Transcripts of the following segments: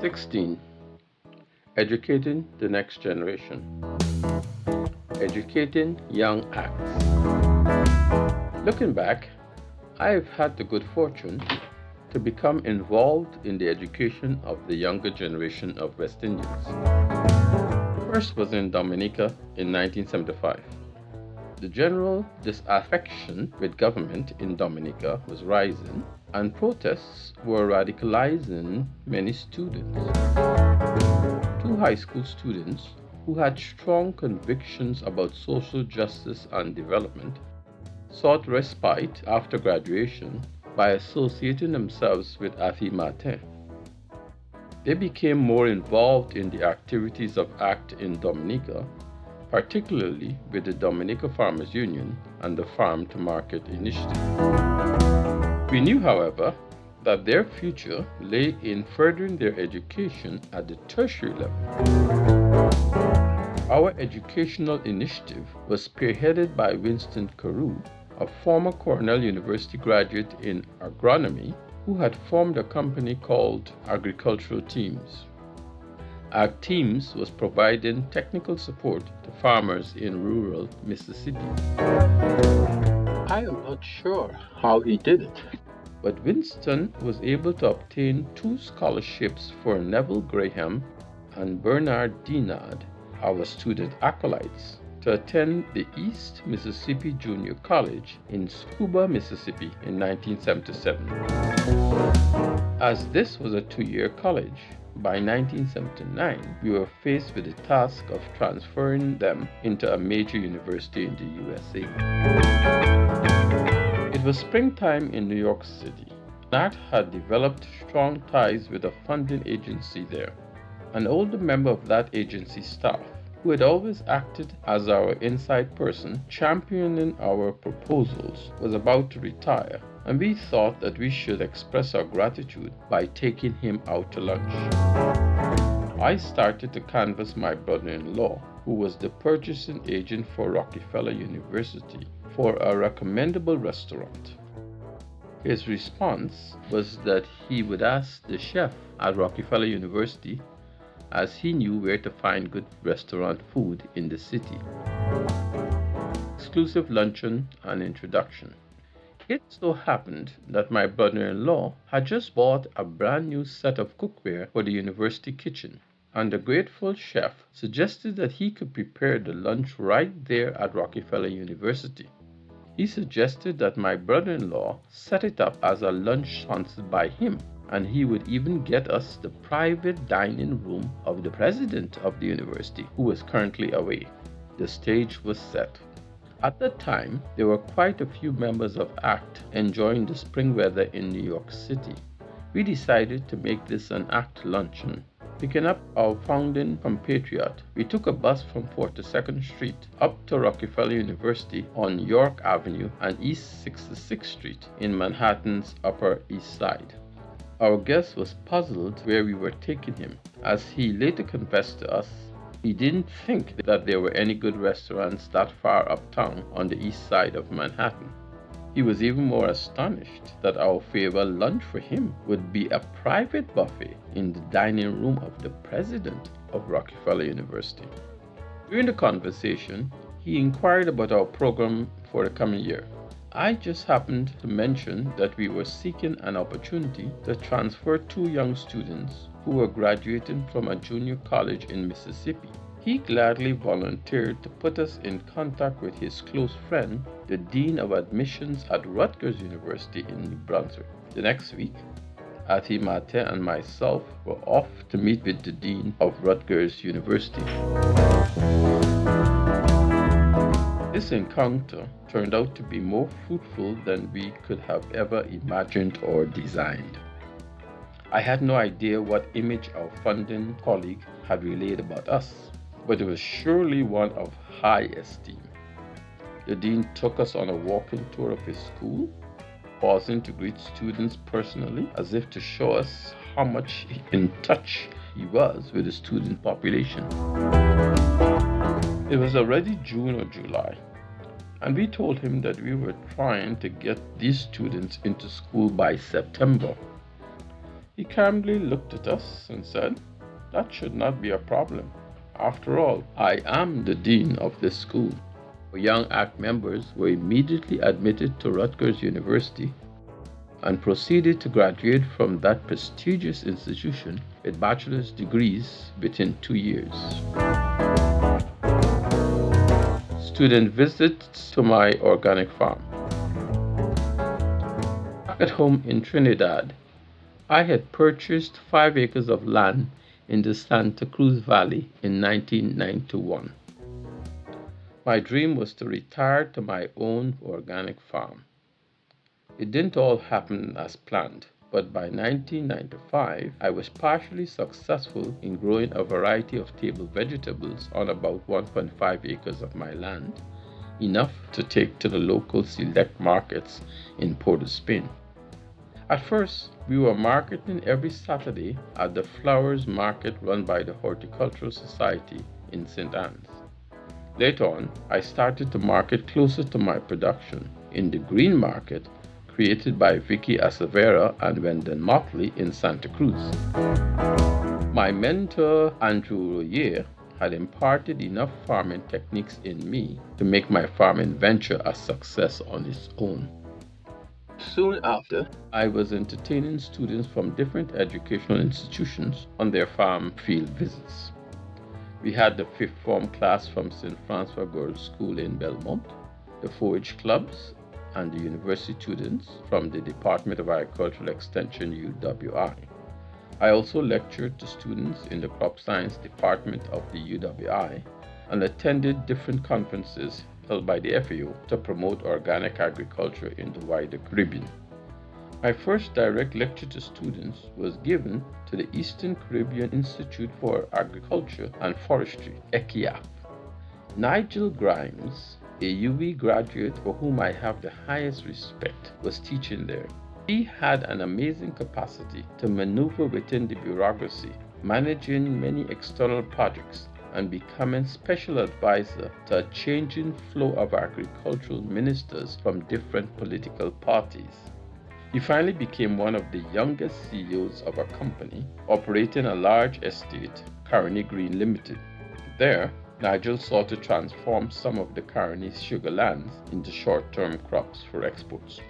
16. Educating the next generation. Educating young acts. Looking back, I have had the good fortune to become involved in the education of the younger generation of West Indians. First was in Dominica in 1975. The general disaffection with government in Dominica was rising, and protests were radicalizing many students. Two high school students who had strong convictions about social justice and development sought respite after graduation by associating themselves with Athi Mate. They became more involved in the activities of ACT in Dominica, particularly with the Dominica Farmers Union and the Farm to Market Initiative. We knew, however, that their future lay in furthering their education at the tertiary level. Our educational initiative was spearheaded by Winston Carew, a former Cornell University graduate in agronomy who had formed a company called Agricultural Teams. ACT Teams was providing technical support to farmers in rural Mississippi. I am not sure how he did it, but Winston was able to obtain 2 scholarships for Neville Graham and Bernard Dinard, our student acolytes, to attend the East Mississippi Junior College in Scooba, Mississippi in 1977. As this was a 2-year college, by 1979 we were faced with the task of transferring them into a major university in the USA. It was springtime in New York City. ACT had developed strong ties with a funding agency there. An older member of that agency's staff, who had always acted as our inside person championing our proposals, was about to retire, and we thought that we should express our gratitude by taking him out to lunch. I started to canvass my brother-in-law, who was the purchasing agent for Rockefeller University, for a recommendable restaurant. His response was that he would ask the chef at Rockefeller University, as he knew where to find good restaurant food in the city. Exclusive luncheon and introduction. It so happened that my brother-in-law had just bought a brand new set of cookware for the university kitchen, and the grateful chef suggested that he could prepare the lunch right there at Rockefeller University. He suggested that my brother-in-law set it up as a lunch sponsored by him, and he would even get us the private dining room of the president of the university, who was currently away. The stage was set. At that time, there were quite a few members of ACT enjoying the spring weather in New York City. We decided to make this an ACT luncheon. Picking up our founding compatriot, we took a bus from 42nd Street up to Rockefeller University on York Avenue and East 66th Street in Manhattan's Upper East Side. Our guest was puzzled where we were taking him, as he later confessed to us he didn't think that there were any good restaurants that far uptown on the east side of Manhattan. He was even more astonished that our farewell lunch for him would be a private buffet in the dining room of the president of Rockefeller University. During the conversation, he inquired about our program for the coming year. I just happened to mention that we were seeking an opportunity to transfer 2 young students who were graduating from a junior college in Mississippi. He gladly volunteered to put us in contact with his close friend, the Dean of Admissions at Rutgers University in New Brunswick. The next week, Athi Mate and myself were off to meet with the Dean of Rutgers University. This encounter turned out to be more fruitful than we could have ever imagined or designed. I had no idea what image our funding colleague had relayed about us, but it was surely one of high esteem. The dean took us on a walking tour of his school, pausing to greet students personally, as if to show us how much in touch he was with the student population. It was already June or July, and we told him that we were trying to get these students into school by September. He calmly looked at us and said, "That should not be a problem. After all, I am the dean of this school." Our young ACT members were immediately admitted to Rutgers University and proceeded to graduate from that prestigious institution with bachelor's degrees within 2 years. Student visits to my organic farm. Back at home in Trinidad, I had purchased 5 acres of land in the Santa Cruz Valley in 1991. My dream was to retire to my own organic farm. It didn't all happen as planned, but by 1995, I was partially successful in growing a variety of table vegetables on about 1.5 acres of my land, enough to take to the local select markets in Port of Spain. At first, we were marketing every Saturday at the flowers market run by the Horticultural Society in St. Anne's. Later on, I started to market closer to my production in the green market created by Vicky Acevera and Wendell Motley in Santa Cruz. My mentor, Andrew Royer, had imparted enough farming techniques in me to make my farming venture a success on its own. Soon after, I was entertaining students from different educational institutions on their farm field visits. We had the 5th form class from St. Francois Girls' School in Belmont, the 4-H clubs, and the university students from the Department of Agricultural Extension UWI. I also lectured to students in the Crop Science Department of the UWI and attended different conferences held by the FAO to promote organic agriculture in the wider Caribbean. My first direct lecture to students was given to the Eastern Caribbean Institute for Agriculture and Forestry, ECIAF. Nigel Grimes, a UV graduate for whom I have the highest respect, was teaching there. He had an amazing capacity to maneuver within the bureaucracy, managing many external projects and becoming special advisor to a changing flow of agricultural ministers from different political parties. He finally became one of the youngest CEOs of a company operating a large estate, Carney Green Limited. There, Nigel sought to transform some of the Carney sugar lands into short-term crops for exports.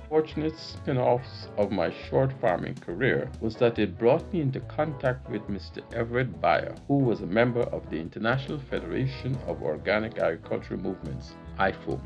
Fortunate spin-offs of my short farming career was that it brought me into contact with Mr. Everett Bayer, who was a member of the International Federation of Organic Agricultural Movements, IFOAM.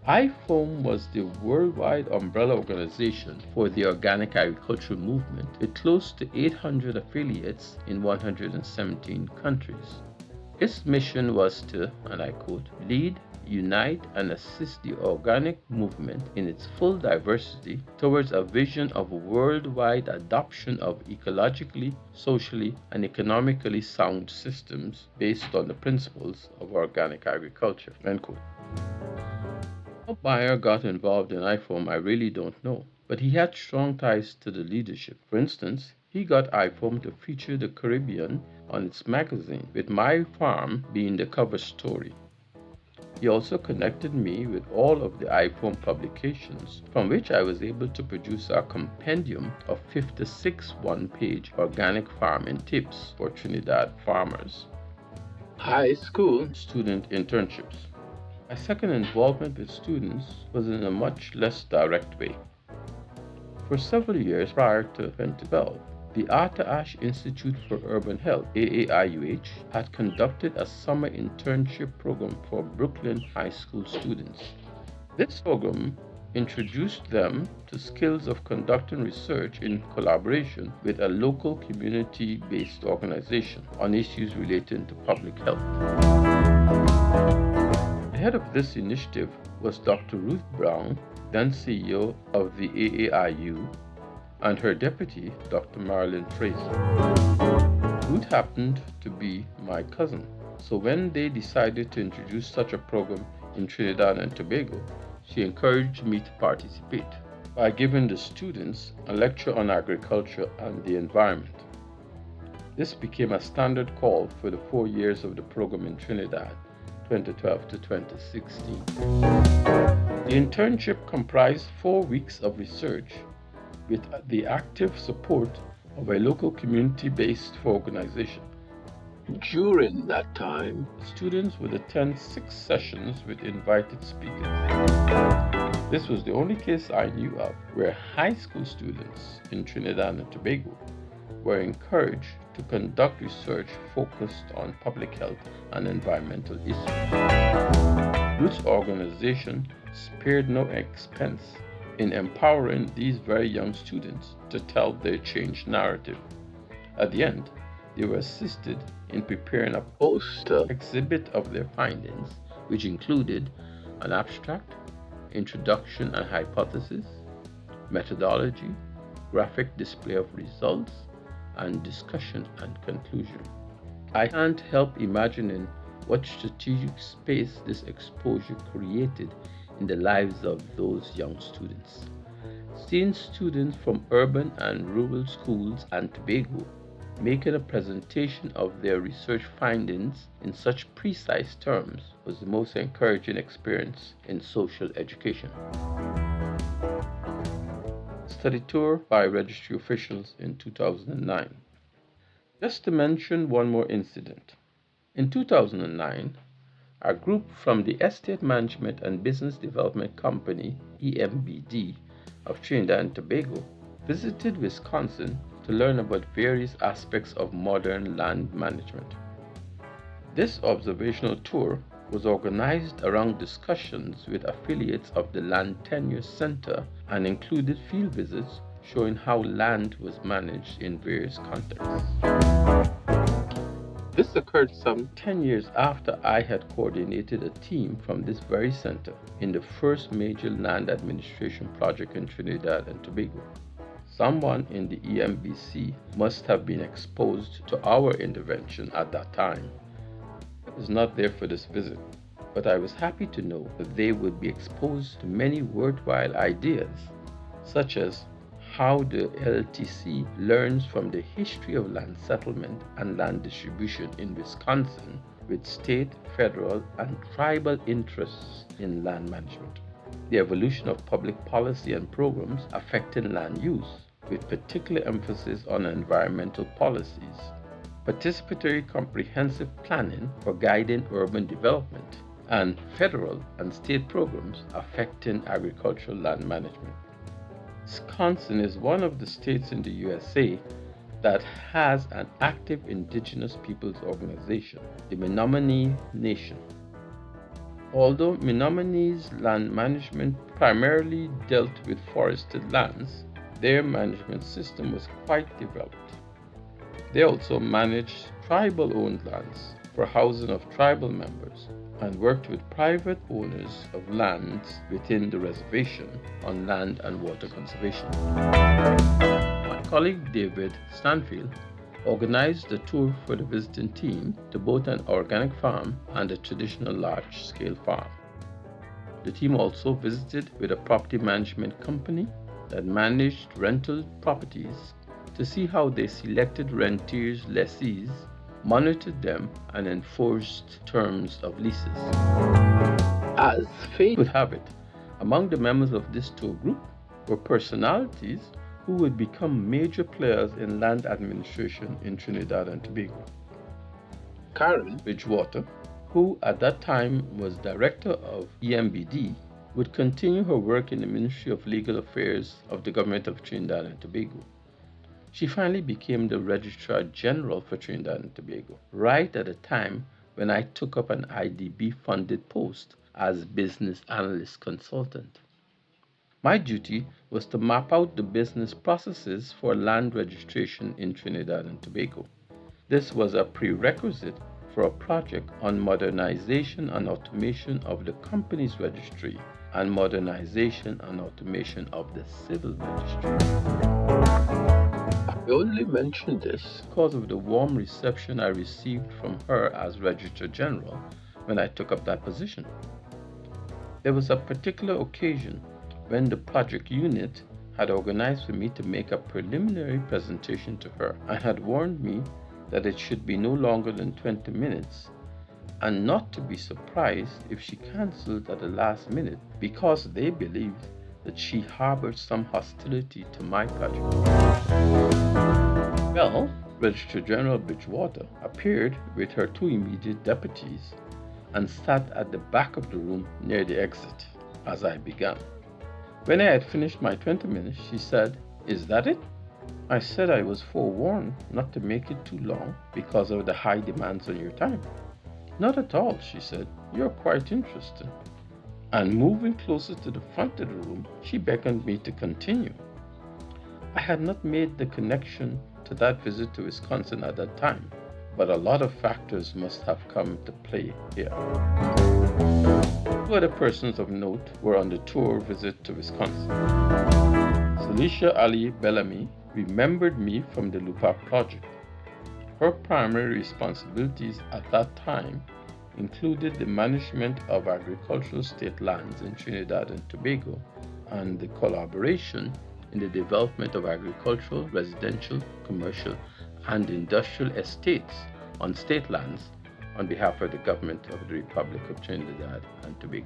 IFOAM was the worldwide umbrella organization for the organic agricultural movement with close to 800 affiliates in 117 countries. Its mission was to, and I quote, lead, unite, and assist the organic movement in its full diversity towards a vision of worldwide adoption of ecologically, socially, and economically sound systems based on the principles of organic agriculture, end quote. How Bayer got involved in IFOAM, I really don't know, but he had strong ties to the leadership. For instance, he got IFOAM to feature the Caribbean on its magazine, with my farm being the cover story. He also connected me with all of the IFOAM publications, from which I was able to produce a compendium of 56 one-page organic farming tips for Trinidad farmers. High school student internships. My second involvement with students was in a much less direct way. For several years prior to 2012, the Arthur Ashe Institute for Urban Health, AAIUH, had conducted a summer internship program for Brooklyn high school students. This program introduced them to skills of conducting research in collaboration with a local community-based organization on issues relating to public health. The head of this initiative was Dr. Ruth Brown, then CEO of the AAIU, and her deputy, Dr. Marilyn Fraser. Ruth happened to be my cousin, so when they decided to introduce such a program in Trinidad and Tobago, she encouraged me to participate by giving the students a lecture on agriculture and the environment. This became a standard call for the 4 years of the program in Trinidad, 2012 to 2016. The internship comprised 4 weeks of research with the active support of a local community-based organization. During that time, students would attend 6 sessions with invited speakers. This was the only case I knew of where high school students in Trinidad and Tobago were encouraged to conduct research focused on public health and environmental issues. Youth organization spared no expense in empowering these very young students to tell their changed narrative. At the end, they were assisted in preparing a poster exhibit of their findings, which included an abstract, introduction and hypothesis, methodology, graphic display of results, and discussion and conclusion. I can't help imagining what strategic space this exposure created in the lives of those young students. Seeing students from urban and rural schools and Tobago making a presentation of their research findings in such precise terms was the most encouraging experience in social education. Study tour by registry officials in 2009. Just to mention one more incident. In 2009, a group from the Estate Management and Business Development Company, EMBD, of Trinidad and Tobago visited Wisconsin to learn about various aspects of modern land management. This observational tour was organized around discussions with affiliates of the Land Tenure Center and included field visits showing how land was managed in various contexts. This occurred some 10 years after I had coordinated a team from this very center in the first major land administration project in Trinidad and Tobago. Someone in the EMBC must have been exposed to our intervention at that time. I was not there for this visit, but I was happy to know that they would be exposed to many worthwhile ideas, such as how the LTC learns from the history of land settlement and land distribution in Wisconsin with state, federal, and tribal interests in land management. The evolution of public policy and programs affecting land use, with particular emphasis on environmental policies. Participatory comprehensive planning for guiding urban development, and federal and state programs affecting agricultural land management. Wisconsin is one of the states in the USA that has an active indigenous peoples organization, the Menominee Nation. Although Menominee's land management primarily dealt with forested lands, their management system was quite developed. They also managed tribal-owned lands for housing of tribal members and worked with private owners of lands within the reservation on land and water conservation. My colleague David Stanfield organized a tour for the visiting team to both an organic farm and a traditional large-scale farm. The team also visited with a property management company that managed rental properties to see how they selected renters, lessees, monitored them, and enforced terms of leases. As fate would have it, among the members of this tour group were personalities who would become major players in land administration in Trinidad and Tobago. Karen Bridgewater, who at that time was director of EMBD, would continue her work in the Ministry of Legal Affairs of the Government of Trinidad and Tobago. She finally became the Registrar General for Trinidad and Tobago, right at a time when I took up an IDB-funded post as Business Analyst Consultant. My duty was to map out the business processes for land registration in Trinidad and Tobago. This was a prerequisite for a project on modernization and automation of the company's registry and modernization and automation of the civil registry. I only mention this because of the warm reception I received from her as Registrar General when I took up that position. There was a particular occasion when the project unit had organized for me to make a preliminary presentation to her and had warned me that it should be no longer than 20 minutes and not to be surprised if she cancelled at the last minute because they believed that she harbored some hostility to my project. Well, Registrar General Bridgewater appeared with her two immediate deputies and sat at the back of the room near the exit as I began. When I had finished my 20 minutes, she said, "Is that it?" I said I was forewarned not to make it too long because of the high demands on your time. "Not at all," she said. "You're quite interesting." And moving closer to the front of the room, she beckoned me to continue. I had not made the connection to that visit to Wisconsin at that time, but a lot of factors must have come to play here. Two other persons of note were on the tour visit to Wisconsin. Celicia Ali Bellamy remembered me from the LUPAC project. Her primary responsibilities at that time included the management of agricultural state lands in Trinidad and Tobago and the collaboration in the development of agricultural, residential, commercial, and industrial estates on state lands on behalf of the government of the Republic of Trinidad and Tobago.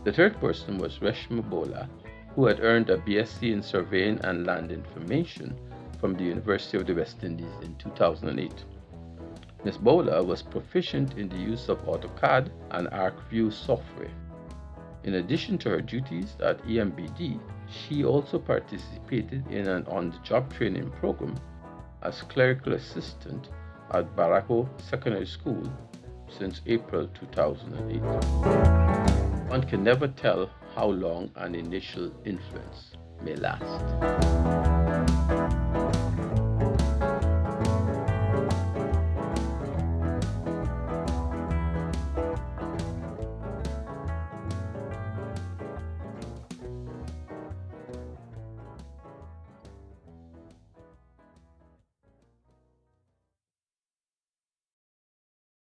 The third person was Reshma Bola, who had earned a BSc in Surveying and Land Information from the University of the West Indies in 2008. Ms. Bola was proficient in the use of AutoCAD and ArcView software. In addition to her duties at EMBD, she also participated in an on-the-job training program as clerical assistant at Barako Secondary School since April 2008. One can never tell how long an initial influence may last.